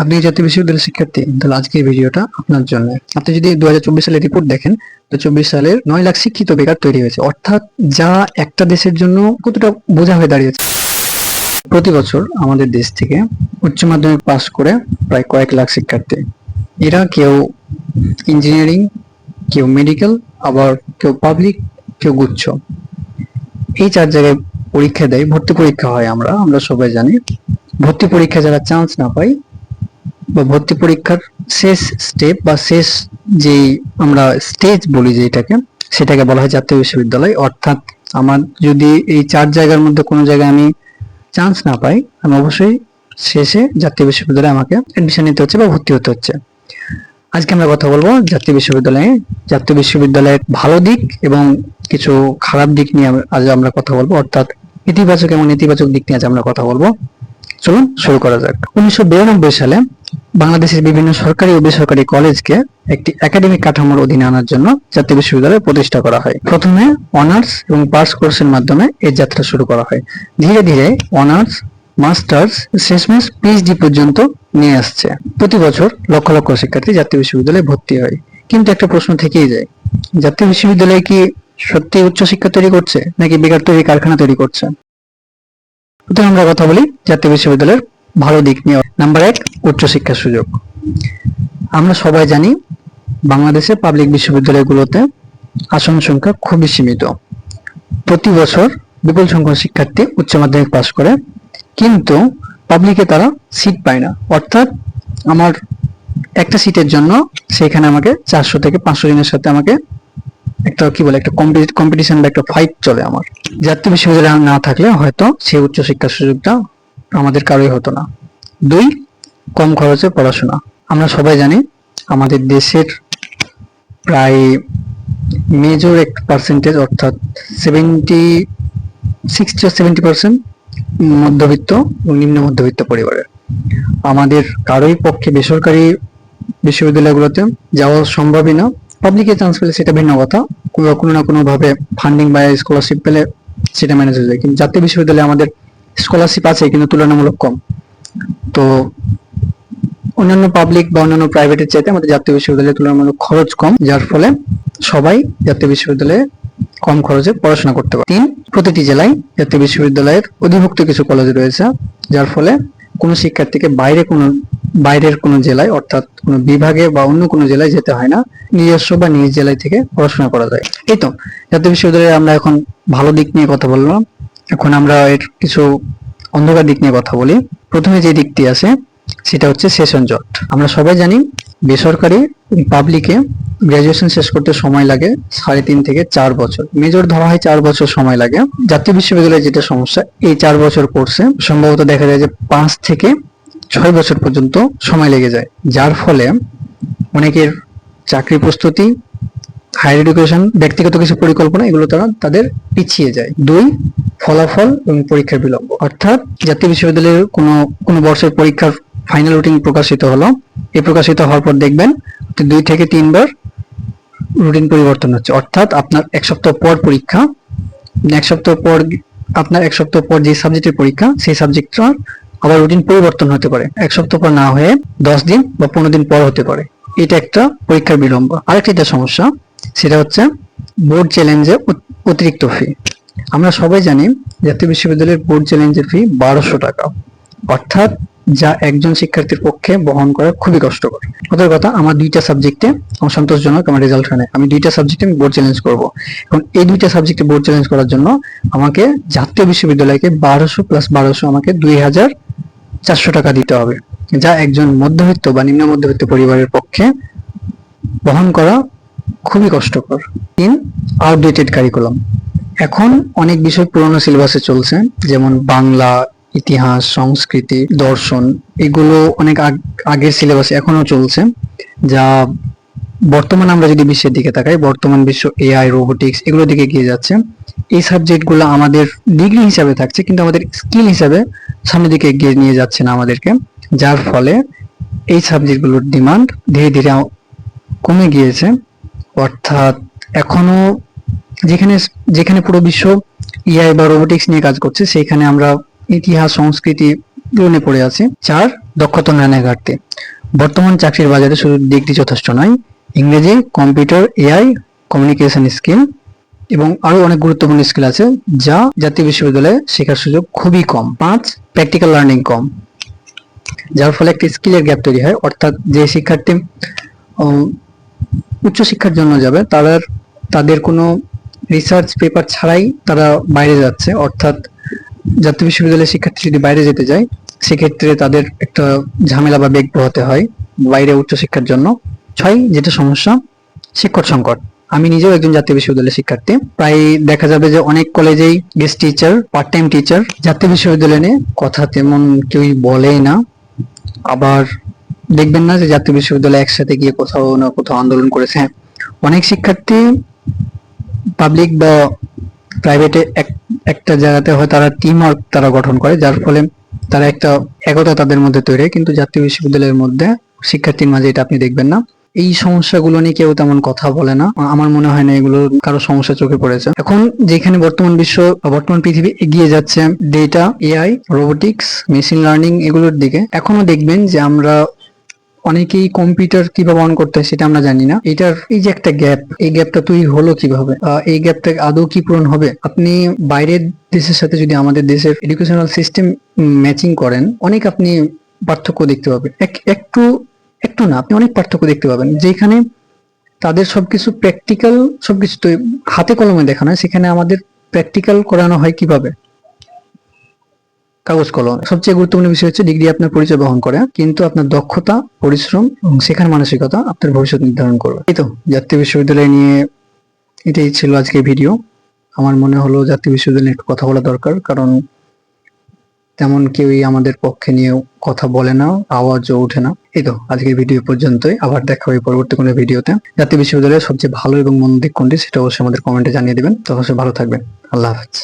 আপনি জাতীয় বিশ্ববিদ্যালয়ের শিক্ষার্থী, তাহলে আজকের ভিডিওটা আপনার জন্য। আপনি যদি 2024 সালের রিপোর্ট দেখেন, তো 24 সালের 9 লাখ শিক্ষিত বেকার তৈরি হয়েছে, অর্থাৎ যা একটা দেশের জন্য কতটা বোঝা হয়ে দাঁড়িয়েছে। প্রতি বছর আমাদের দেশ থেকে উচ্চ মাধ্যমিক পাস করে প্রায় কয়েক লাখ শিক্ষার্থী, এরা কেউ ইঞ্জিনিয়ারিং, কেউ মেডিকেল, আবার কেউ পাবলিক, কেউ গুচ্ছ, এই 4 জায়গায় পরীক্ষা দেয়। ভর্তি পরীক্ষা হয়, আমরা সবাই জানি। ভর্তি পরীক্ষা যারা চান্স না পায় বা ভর্তি পরীক্ষার শেষ স্টেপ বা শেষ যে আমরা স্টেজ বলি যেটাকে, সেটাকে বলা হয় জাতীয় বিশ্ববিদ্যালয়। অর্থাৎ আমার যদি এই 4 জায়গার মধ্যে কোনো জায়গায় আমি চান্স না পাই, আমি অবশ্যই শেষে জাতীয় বিশ্ববিদ্যালয়ে আমাকে অ্যাডমিশন নিতে হচ্ছে বা ভর্তি হতে হচ্ছে। আজকে আমরা কথা বলবো জাতীয় বিশ্ববিদ্যালয়ের ভালো দিক এবং কিছু খারাপ দিক নিয়ে আজ আমরা কথা বলবো, অর্থাৎ ইতিবাচক এবং নেতিবাচক দিক নিয়ে আজ আমরা কথা বলবো। চলুন শুরু করা যাক। 1992 সালে বাংলাদেশের বিভিন্ন সরকারি ও বেসরকারি কলেজকে একটি একাডেমিক কাঠামোর অধীনে আনার জন্য জাতীয় বিশ্ববিদ্যালয় প্রতিষ্ঠা করা হয়। প্রথমে অনার্স এবং পাস কোর্সের মাধ্যমে এই যাত্রা শুরু করা হয়। ধীরে ধীরে অনার্স, মাস্টার্স, শেষমেশ পিএইচডি পর্যন্ত নিয়ে আসছে। প্রতি বছর লক্ষ লক্ষ শিক্ষার্থী জাতীয় বিশ্ববিদ্যালয়ে ভর্তি হয়। কিন্তু একটা প্রশ্ন থেকেই যায়, জাতীয় বিশ্ববিদ্যালয় কি সত্যি উচ্চশিক্ষা তৈরি করছে নাকি বেকার তৈরি কারখানা তৈরি করছে? প্রথমে আমরা কথা বলি জাতীয় বিশ্ববিদ্যালয়ের ভালো দিক নিয়ে। নাম্বার 1, উচ্চশিক্ষার সুযোগ। আমরা সবাই জানি বাংলাদেশে পাবলিক বিশ্ববিদ্যালয়গুলোতে আসন সংখ্যা খুবই সীমিত। প্রতি বছর বিপুল সংখ্যক শিক্ষার্থী উচ্চ মাধ্যমিক পাশ করে, কিন্তু পাবলিকে তারা সিট পায় না। অর্থাৎ আমার একটা সিটের জন্য সেখানে আমাকে 400 থেকে 500 জনের সাথে আমাকে একটা কম্পিটিশন বা একটা ফাইট চলে আমার। জাতীয় বিশ্ববিদ্যালয় না থাকলে হয়তো সেই উচ্চশিক্ষার সুযোগটা আমাদের কারোই হতো না। 2, কম খরচে পড়াশোনা। আমরা সবাই জানি আমাদের দেশের প্রায় মেজর একটা পার্সেন্টেজ, অর্থাৎ 60-70% মধ্যবিত্ত এবং নিম্ন মধ্যবিত্ত পরিবারের। আমাদের কারোই পক্ষে বেসরকারি বিশ্ববিদ্যালয়গুলোতে যাওয়া সম্ভবই না। পাবলিকে চান্স পেলে সেটা ভিন্ন কথা, কোনো না কোনো ভাবে ফান্ডিং বা স্কলারশিপ পেলে সেটা ম্যানেজ হয়ে যায়। কিন্তু জাতীয় বিশ্ববিদ্যালয়ে আমাদের স্কলারশিপ আছে কিন্তু তুলনামূলক কম। তো অন্যান্য পাবলিক বা অন্যান্য প্রাইভেটের চাইতে আমাদের জাতীয় বিশ্ববিদ্যালয়ে তুলনামূলক খরচ কম, যার ফলে সবাই জাতীয় বিশ্ববিদ্যালয়ে কম খরচে পড়াশোনা করতে পারে। 3, প্রতিটি জেলায় জাতীয় বিশ্ববিদ্যালয়ের অধিভুক্ত কিছু কলেজ রয়েছে, যার ফলে কোনো শিক্ষার্থীকে বাইরের কোনো জেলায়, অর্থাৎ কোনো বিভাগে বা অন্য কোনো জেলায় যেতে হয় না। নিজস্ব বা নিজ জেলায় থেকে পড়াশোনা করা যায়। এই তো জাতীয় বিশ্ববিদ্যালয়ে আমরা এখন ভালো দিক নিয়ে কথা বললাম। এখন আমরা এর কিছু অন্ধকার দিক নিয়ে কথা বলি। প্রথমে যে দিকটি আছে সেটা হচ্ছে সেশন জট। আমরা সবাই জানি বেসরকারি পাবলিকে গ্রাজুয়েশন শেষ করতে সময় লাগে 3.5 থেকে 4 বছর। মেজর ধরা হয় 4 বছর সময় লাগে। জাতীয় বিশ্ববিদ্যালয়ে যেটা সমস্যা, এই 4 বছর কোর্সে সম্ভবত দেখা যায় যে 5 থেকে 6 বছর পর্যন্ত সময় লেগে যায়, যার ফলে অনেকের চাকরি প্রস্তুতি, হায়ার এডুকেশন, ব্যক্তিগত কিছু পরিকল্পনা, এগুলো তাদের পিছিয়ে যায়। 2, ফলাফল এবং পরীক্ষার বিলম্ব। অর্থাৎ জাতীয় বিশ্ববিদ্যালয়ের কোনো বর্ষের পরীক্ষার ফাইনাল রুটিন প্রকাশিত হলো, এই প্রকাশিত হওয়ার পর দেখবেন 2 থেকে 3 বার রুটিন পরিবর্তন হচ্ছে। অর্থাৎ আপনার 1 সপ্তাহ পর পরীক্ষা, 1 সপ্তাহ পর আপনার 1 সপ্তাহ পর যে সাবজেক্টের পরীক্ষা, সেই সাবজেক্টটা আবার রুটিন পরিবর্তন হতে পারে। 1 সপ্তাহ পর না হয়ে 10 দিন বা 15 দিন পর হতে পারে। এটা একটা পরীক্ষার বিলম্ব। আরেকটা সমস্যা, সেটা হচ্ছে বোর্ড চ্যালেঞ্জে অতিরিক্ত ফি। আমরা সবাই জানি জাতীয় বিশ্ববিদ্যালয়ের বোর্ড চ্যালেঞ্জের ফি 1200 টাকা, অর্থাৎ যা একজন শিক্ষার্থীর পক্ষে বহন করা খুবই কষ্টকর। প্রথম কথা, আমার 2টা সাবজেক্টে আমার সন্তোষজনক আমার রেজাল্ট হয় না, আমি 2টা সাবজেক্টে আমি বোর্ড চ্যালেঞ্জ করব। এবং এই 2টা সাবজেক্টে বোর্ড চ্যালেঞ্জ করার জন্য আমাকে জাতীয় বিশ্ববিদ্যালয়কে 1200 + 1200 আমাকে 2400 টাকা দিতে হবে, যা একজন মধ্যবিত্ত বা নিম্ন মধ্যবিত্ত পরিবারের পক্ষে বহন করা খুবই কষ্টকর। 3, আউটডেটেড কারিকুলাম। এখন অনেক বিষয় পুরনো সিলেবাসে চলছে, যেমন বাংলা, ইতিহাস, সংস্কৃতি, দর্শন, এগুলো অনেক আগের সিলেবাসে এখনো চলছে, যা বর্তমানে আমরা যদি বিশ্বের দিকে তাকাই, বর্তমান বিশ্ব এআই, রোবোটিক্স এগুলোর দিকে এগিয়ে যাচ্ছে। এই সাবজেক্টগুলো আমাদের ডিগ্রি হিসাবে থাকছে, কিন্তু আমাদের স্কিল হিসাবে সামনের দিকে এগিয়ে নিয়ে যাচ্ছে না আমাদেরকে, যার ফলে এই সাবজেক্টগুলোর ডিমান্ড ধীরে ধীরে কমে গিয়েছে। অর্থাৎ এখনো যেখানে পুরো বিশ্ব এআই বা রোবোটিক্স নিয়ে কাজ করছে, সেইখানে আমরা ইতিহাস, সংস্কৃতি পূরণে পড়ে আছে। 4, দক্ষতা উন্নয়নের ঘাটতি। বর্তমান চাকরির বাজারে শুধু ডিগ্রি যথেষ্ট নয়, ইংরেজি, কম্পিউটার, এআই, কমিউনিকেশন স্কিল এবং আরো অনেক গুরুত্বপূর্ণ স্কিল আছে যা জাতীয় বিশ্ববিদ্যালয়ে শেখার সুযোগ খুবই কম। 5, প্র্যাকটিক্যাল লার্নিং কম, যার ফলে একটা স্কিলের গ্যাপ তৈরি হয়। অর্থাৎ যে শিক্ষার্থী উচ্চশিক্ষার জন্য যাবে তাদের কোনো রিসার্চ পেপার ছাড়াই তারা বাইরে যাচ্ছে। অর্থাৎ জাতীয় বিশ্ববিদ্যালয়ের শিক্ষার্থী যদি বাইরে যেতে যায় সেক্ষেত্রে তাদের একটা ঝামেলা বা বেগ পোহাতে হয় বাইরে উচ্চশিক্ষার জন্য। 6, যেটা সমস্যা, শিক্ষক সংকট। আমি নিজেও একজন জাতীয় বিশ্ববিদ্যালয়ের শিক্ষার্থী। প্রায় দেখা যাবে যে অনেক কলেজেই guest teacher, part time teacher. জাতীয় বিশ্ববিদ্যালয় নিয়ে কথা তেমন কেউই বলেই না। আবার দেখবেন না যে জাতীয় বিশ্ববিদ্যালয় একসাথে গিয়ে কোথাও না কোথাও আন্দোলন করেছে। অনেক শিক্ষার্থী পাবলিক বা প্রাইভেটে একটা জায়গাতে হয় তারা টিম ওয়ার্ক তারা গঠন করে, যার ফলে তারা একটা একতা তাদের মধ্যে তৈরি হয়। কিন্তু জাতীয় বিশ্ববিদ্যালয়ের মধ্যে শিক্ষার্থীর মাঝে এটা আপনি দেখবেন না। এই সমস্যাগুলো নিয়ে কেউ তেমন কথা বলে না। আমার মনে হয় না এগুলো কারো সমস্যা চোখে পড়েছে। এখন যেখানে বর্তমান পৃথিবী এগিয়ে যাচ্ছে data, AI, robotics, machine learning এগুলোর দিকে, এখনো দেখবেন যে আমরা অনেকেই কম্পিউটার কিভাবে অন করতে হয় সেটা আমরা জানি না। এটার এই যে একটা গ্যাপ, এই গ্যাপটা তৈরি হলো কিভাবে, এই গ্যাপটা আদৌ কি পূরণ হবে? আপনি বাইরের দেশের সাথে যদি আমাদের দেশের এডুকেশনাল সিস্টেম ম্যাচিং করেন, অনেক আপনি পার্থক্য দেখতে পাবেন। একটু একটু না, আপনি অনেক পার্থক্য দেখতে পাবেন। যেখানে তাদের সবকিছু প্র্যাকটিক্যাল, সবকিছু তো হাতে কলমে দেখানো হয়, সেখানে আমাদের প্র্যাকটিক্যাল করানো হয় কিভাবে? কাগজ কলম। সবচেয়ে গুরুত্বপূর্ণ বিষয় হচ্ছে ডিগ্রি আপনার পরিচয় বহন করে, কিন্তু আপনার দক্ষতা, পরিশ্রম এবং শেখার মানসিকতা আপনার ভবিষ্যৎ নির্ধারণ করবে। এই তো জাতীয় বিশ্ববিদ্যালয় নিয়ে এটাই ছিল আজকের ভিডিও। আমার মনে হলো জাতীয় বিশ্ববিদ্যালয়ে একটু কথা বলা দরকার, কারণ তেমন কেউই আমাদের পক্ষে নিয়ে কথা বলে না, আওয়াজও ওঠে না। এই তো আজকের ভিডিও পর্যন্তই। আবার দেখা হবে পরবর্তী কোনো ভিডিওতে। জাতীয় বিশ্ববিদ্যালয়ের সবচেয়ে ভালো এবং মন্দ দিক কোনটি সেটা অবশ্যই আমাদের কমেন্টে জানিয়ে দিবেন। তখন ভালো থাকবেন। আল্লাহ হাফেজ।